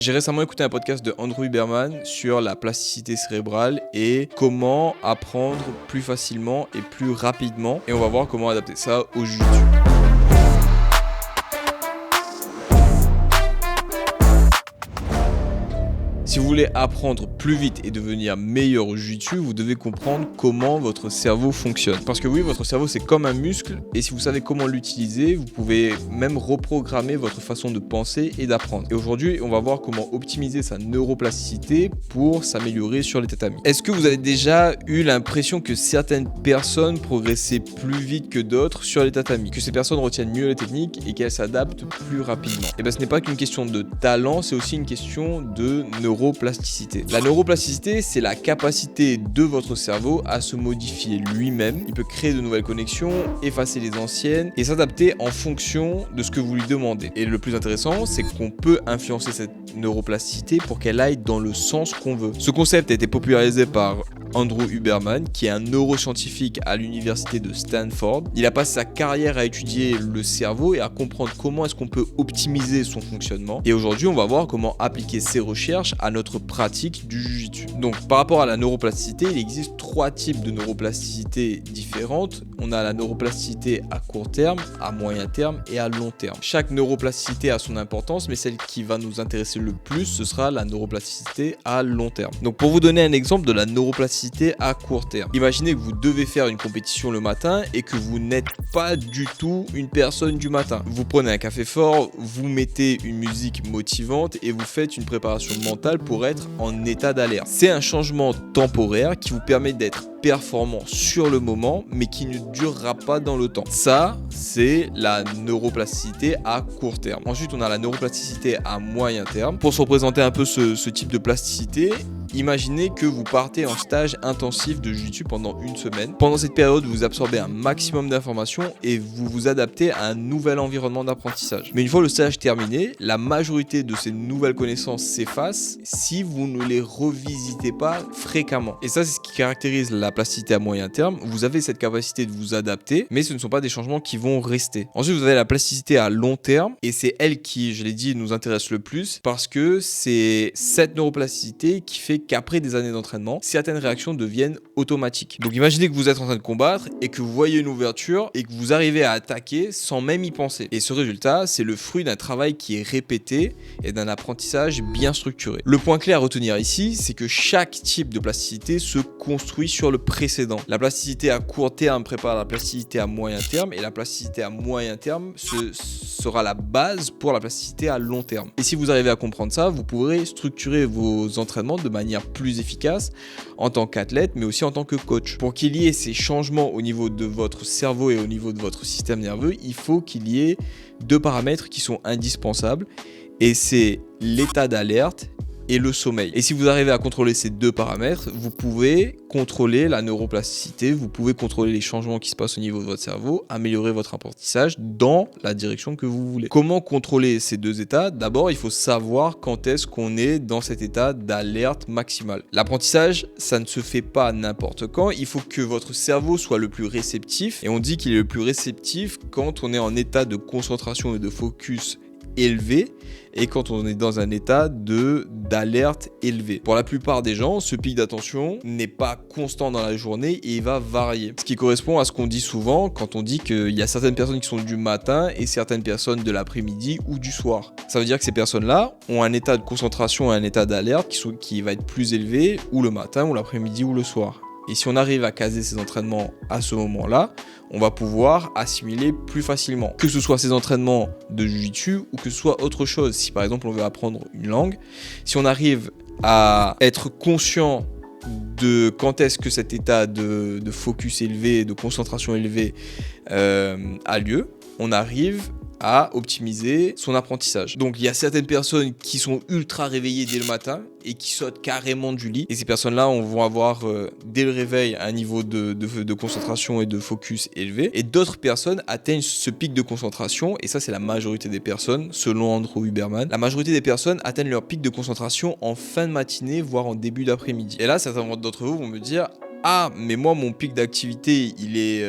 J'ai récemment écouté un podcast de Andrew Huberman sur la plasticité cérébrale et comment apprendre plus facilement et plus rapidement. Et on va voir comment adapter ça au jiu-jitsu. Si vous voulez apprendre plus vite et devenir meilleur au jiu-jitsu, vous devez comprendre comment votre cerveau fonctionne. Parce que oui, votre cerveau c'est comme un muscle et si vous savez comment l'utiliser, vous pouvez même reprogrammer votre façon de penser et d'apprendre. Et aujourd'hui, on va voir comment optimiser sa neuroplasticité pour s'améliorer sur les tatamis. Est-ce que vous avez déjà eu l'impression que certaines personnes progressaient plus vite que d'autres sur les tatamis, que ces personnes retiennent mieux les techniques et qu'elles s'adaptent plus rapidement? Et bien ce n'est pas qu'une question de talent, c'est aussi une question de neuroplasticité. La neuroplasticité, c'est la capacité de votre cerveau à se modifier lui-même. Il peut créer de nouvelles connexions, effacer les anciennes et s'adapter en fonction de ce que vous lui demandez. Et le plus intéressant, c'est qu'on peut influencer cette neuroplasticité pour qu'elle aille dans le sens qu'on veut. Ce concept a été popularisé par Andrew Huberman, qui est un neuroscientifique à l'université de Stanford. Il a passé sa carrière à étudier le cerveau et à comprendre comment est-ce qu'on peut optimiser son fonctionnement. Et aujourd'hui, on va voir comment appliquer ces recherches à notre pratique du jiu-jitsu. Donc, par rapport à la neuroplasticité, il existe 3 types de neuroplasticité différentes. On a la neuroplasticité à court terme, à moyen terme et à long terme. Chaque neuroplasticité a son importance, mais celle qui va nous intéresser le plus, ce sera la neuroplasticité à long terme. Donc, pour vous donner un exemple de la neuroplasticité à court terme. Imaginez que vous devez faire une compétition le matin et que vous n'êtes pas du tout une personne du matin. Vous prenez un café fort, vous mettez une musique motivante et vous faites une préparation mentale pour être en état d'alerte. C'est un changement temporaire qui vous permet d'être performant sur le moment mais qui ne durera pas dans le temps. Ça, c'est la neuroplasticité à court terme. Ensuite, on a la neuroplasticité à moyen terme. Pour se représenter un peu ce type de plasticité, imaginez que vous partez en stage intensif de jiu-jitsu pendant une semaine. Pendant cette période, vous absorbez un maximum d'informations et vous vous adaptez à un nouvel environnement d'apprentissage. Mais une fois le stage terminé, la majorité de ces nouvelles connaissances s'effacent si vous ne les revisitez pas fréquemment. Et ça, c'est ce qui caractérise la plasticité à moyen terme. Vous avez cette capacité de vous adapter, mais ce ne sont pas des changements qui vont rester. Ensuite, vous avez la plasticité à long terme et c'est elle qui, je l'ai dit, nous intéresse le plus parce que c'est cette neuroplasticité qui fait qu'après des années d'entraînement, certaines réactions deviennent automatiques. Donc imaginez que vous êtes en train de combattre et que vous voyez une ouverture et que vous arrivez à attaquer sans même y penser. Et ce résultat, c'est le fruit d'un travail qui est répété et d'un apprentissage bien structuré. Le point clé à retenir ici, c'est que chaque type de plasticité se construit sur le précédent. La plasticité à court terme prépare la plasticité à moyen terme et la plasticité à moyen terme sera la base pour la plasticité à long terme. Et si vous arrivez à comprendre ça, vous pourrez structurer vos entraînements de manière plus efficace en tant qu'athlète mais aussi en tant que coach. Pour qu'il y ait ces changements au niveau de votre cerveau et au niveau de votre système nerveux, il faut qu'il y ait 2 paramètres qui sont indispensables et c'est l'état d'alerte et le sommeil. Et si vous arrivez à contrôler ces 2 paramètres, vous pouvez contrôler la neuroplasticité, vous pouvez contrôler les changements qui se passent au niveau de votre cerveau, améliorer votre apprentissage dans la direction que vous voulez. Comment contrôler ces 2 états? D'abord, il faut savoir quand est-ce qu'on est dans cet état d'alerte maximale. L'apprentissage, ça ne se fait pas n'importe quand, il faut que votre cerveau soit le plus réceptif et on dit qu'il est le plus réceptif quand on est en état de concentration et de focus élevé et quand on est dans un état d'alerte élevé. Pour la plupart des gens, ce pic d'attention n'est pas constant dans la journée et il va varier. Ce qui correspond à ce qu'on dit souvent quand on dit qu'il y a certaines personnes qui sont du matin et certaines personnes de l'après-midi ou du soir. Ça veut dire que ces personnes-là ont un état de concentration et un état d'alerte qui va être plus élevé ou le matin ou l'après-midi ou le soir. Et si on arrive à caser ces entraînements à ce moment-là, on va pouvoir assimiler plus facilement. Que ce soit ces entraînements de jiu-jitsu ou que ce soit autre chose. Si par exemple on veut apprendre une langue, si on arrive à être conscient de quand est-ce que cet état de focus élevé, de concentration élevée a lieu, on arrive à optimiser son apprentissage. Donc il y a certaines personnes qui sont ultra réveillées dès le matin et qui sautent carrément du lit. Et ces personnes-là, on va avoir dès le réveil un niveau de concentration et de focus élevé. Et d'autres personnes atteignent ce pic de concentration, et ça c'est la majorité des personnes, selon Andrew Huberman. La majorité des personnes atteignent leur pic de concentration en fin de matinée, voire en début d'après-midi. Et là, certains d'entre vous vont me dire « Ah, mais moi mon pic d'activité, il est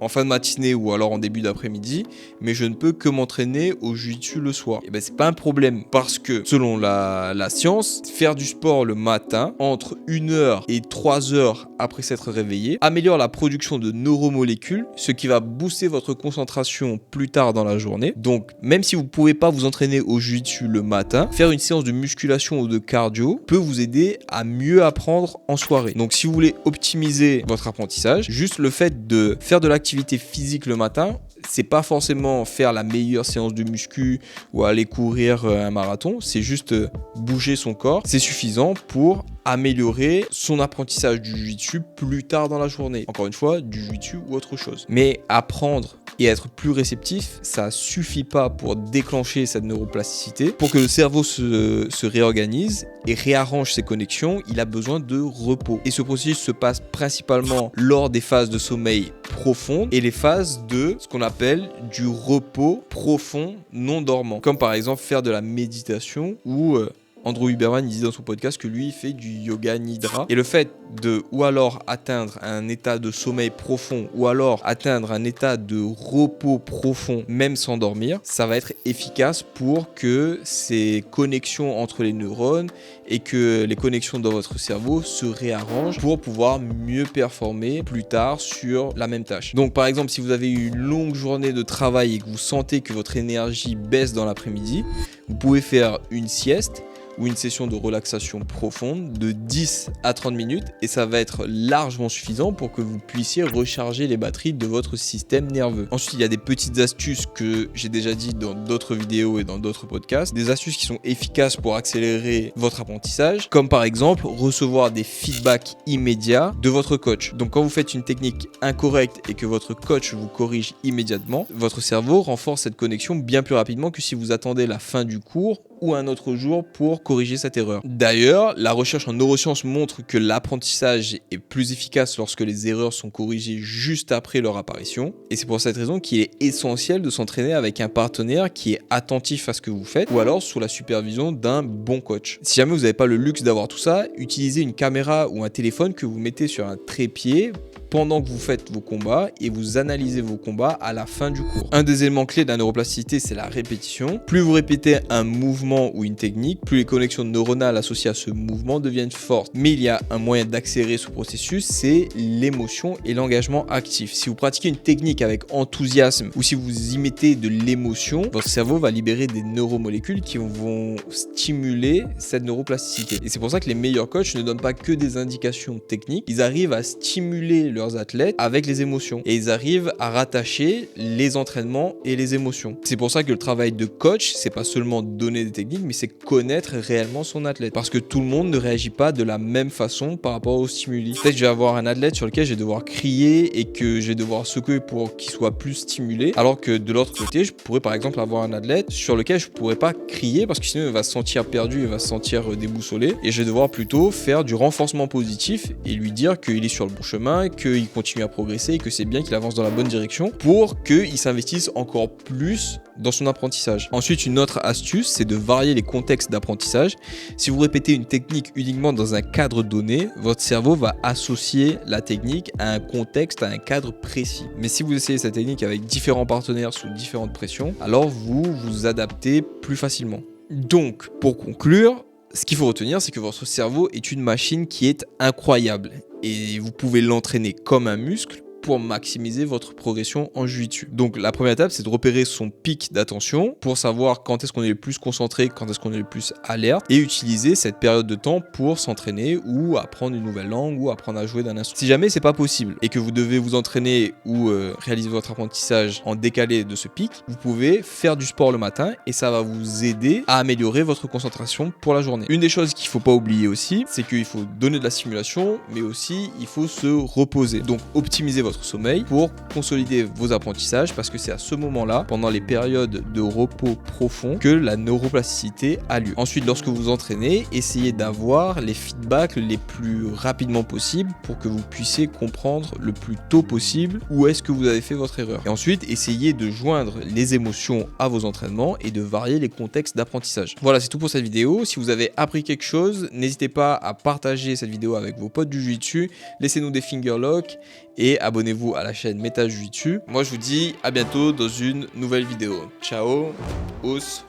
en fin de matinée ou alors en début d'après-midi, mais je ne peux que m'entraîner au jiu-jitsu le soir. Et ben c'est pas un problème parce que selon la science, faire du sport le matin entre 1 heure et 3 heures après s'être réveillé améliore la production de neuromolécules, ce qui va booster votre concentration plus tard dans la journée. Donc même si vous ne pouvez pas vous entraîner au jiu-jitsu le matin, faire une séance de musculation ou de cardio peut vous aider à mieux apprendre en soirée. Donc si vous voulez optimiser votre apprentissage, juste le fait de faire de l'activité physique le matin, c'est pas forcément faire la meilleure séance de muscu ou aller courir un marathon, c'est juste bouger son corps. C'est suffisant pour améliorer son apprentissage du jiu-jitsu plus tard dans la journée. Encore une fois, du jiu-jitsu ou autre chose. Mais apprendre et être plus réceptif, ça suffit pas pour déclencher cette neuroplasticité. Pour que le cerveau se réorganise et réarrange ses connexions, il a besoin de repos. Et ce processus se passe principalement lors des phases de sommeil profond et les phases de ce qu'on appelle du repos profond non dormant. Comme par exemple faire de la méditation ou Andrew Huberman, il dit dans son podcast que lui, il fait du yoga nidra. Et le fait de, ou alors atteindre un état de sommeil profond, ou alors atteindre un état de repos profond, même sans dormir, ça va être efficace pour que ces connexions entre les neurones et que les connexions dans votre cerveau se réarrangent pour pouvoir mieux performer plus tard sur la même tâche. Donc par exemple, si vous avez eu une longue journée de travail et que vous sentez que votre énergie baisse dans l'après-midi, vous pouvez faire une sieste ou une session de relaxation profonde de 10 à 30 minutes et ça va être largement suffisant pour que vous puissiez recharger les batteries de votre système nerveux. Ensuite, il y a des petites astuces que j'ai déjà dit dans d'autres vidéos et dans d'autres podcasts, des astuces qui sont efficaces pour accélérer votre apprentissage, comme par exemple recevoir des feedbacks immédiats de votre coach. Donc quand vous faites une technique incorrecte et que votre coach vous corrige immédiatement, votre cerveau renforce cette connexion bien plus rapidement que si vous attendez la fin du cours ou un autre jour pour corriger cette erreur. D'ailleurs, la recherche en neurosciences montre que l'apprentissage est plus efficace lorsque les erreurs sont corrigées juste après leur apparition. Et c'est pour cette raison qu'il est essentiel de s'entraîner avec un partenaire qui est attentif à ce que vous faites ou alors sous la supervision d'un bon coach. Si jamais vous n'avez pas le luxe d'avoir tout ça, utilisez une caméra ou un téléphone que vous mettez sur un trépied pendant que vous faites vos combats et vous analysez vos combats à la fin du cours. Un des éléments clés de la neuroplasticité, c'est la répétition. Plus vous répétez un mouvement ou une technique, plus les connexions neuronales associées à ce mouvement deviennent fortes. Mais il y a un moyen d'accélérer ce processus, c'est l'émotion et l'engagement actif. Si vous pratiquez une technique avec enthousiasme ou si vous y mettez de l'émotion, votre cerveau va libérer des neuromolécules qui vont stimuler cette neuroplasticité. Et c'est pour ça que les meilleurs coachs ne donnent pas que des indications techniques, ils arrivent à stimuler leurs athlètes avec les émotions et ils arrivent à rattacher les entraînements et les émotions. C'est pour ça que le travail de coach, c'est pas seulement donner des techniques, mais c'est connaître réellement son athlète, parce que tout le monde ne réagit pas de la même façon par rapport aux stimuli. Peut-être que je vais avoir un athlète sur lequel je vais devoir crier et que je vais devoir secouer pour qu'il soit plus stimulé, alors que de l'autre côté, je pourrais par exemple avoir un athlète sur lequel je pourrais pas crier parce que sinon il va se sentir perdu, il va se sentir déboussolé, et je vais devoir plutôt faire du renforcement positif et lui dire qu'il est sur le bon chemin, qu'il continue à progresser et que c'est bien qu'il avance dans la bonne direction pour qu'il s'investisse encore plus dans son apprentissage. Ensuite, une autre astuce, c'est de varier les contextes d'apprentissage. Si vous répétez une technique uniquement dans un cadre donné, votre cerveau va associer la technique à un contexte, à un cadre précis. Mais si vous essayez cette technique avec différents partenaires sous différentes pressions, alors vous vous adaptez plus facilement. Donc, pour conclure, ce qu'il faut retenir, c'est que votre cerveau est une machine qui est incroyable et vous pouvez l'entraîner comme un muscle pour maximiser votre progression en jiu-jitsu. Donc la première étape, c'est de repérer son pic d'attention pour savoir quand est-ce qu'on est le plus concentré, quand est-ce qu'on est le plus alerte et utiliser cette période de temps pour s'entraîner ou apprendre une nouvelle langue ou apprendre à jouer d'un instrument. Si jamais c'est pas possible et que vous devez vous entraîner ou réaliser votre apprentissage en décalé de ce pic, vous pouvez faire du sport le matin et ça va vous aider à améliorer votre concentration pour la journée. Une des choses qu'il faut pas oublier aussi, c'est qu'il faut donner de la stimulation, mais aussi il faut se reposer. Donc optimiser votre sommeil pour consolider vos apprentissages, parce que c'est à ce moment-là, pendant les périodes de repos profond, que la neuroplasticité a lieu. Ensuite, lorsque vous entraînez, essayez d'avoir les feedbacks les plus rapidement possible pour que vous puissiez comprendre le plus tôt possible où est-ce que vous avez fait votre erreur. Et ensuite, essayez de joindre les émotions à vos entraînements et de varier les contextes d'apprentissage. Voilà, c'est tout pour cette vidéo. Si vous avez appris quelque chose, n'hésitez pas à partager cette vidéo avec vos potes du jiu-jitsu, laissez-nous des finger locks et abonnez-vous à la chaîne Meta Jiu-Jitsu. Moi je vous dis à bientôt dans une nouvelle vidéo. Ciao, os.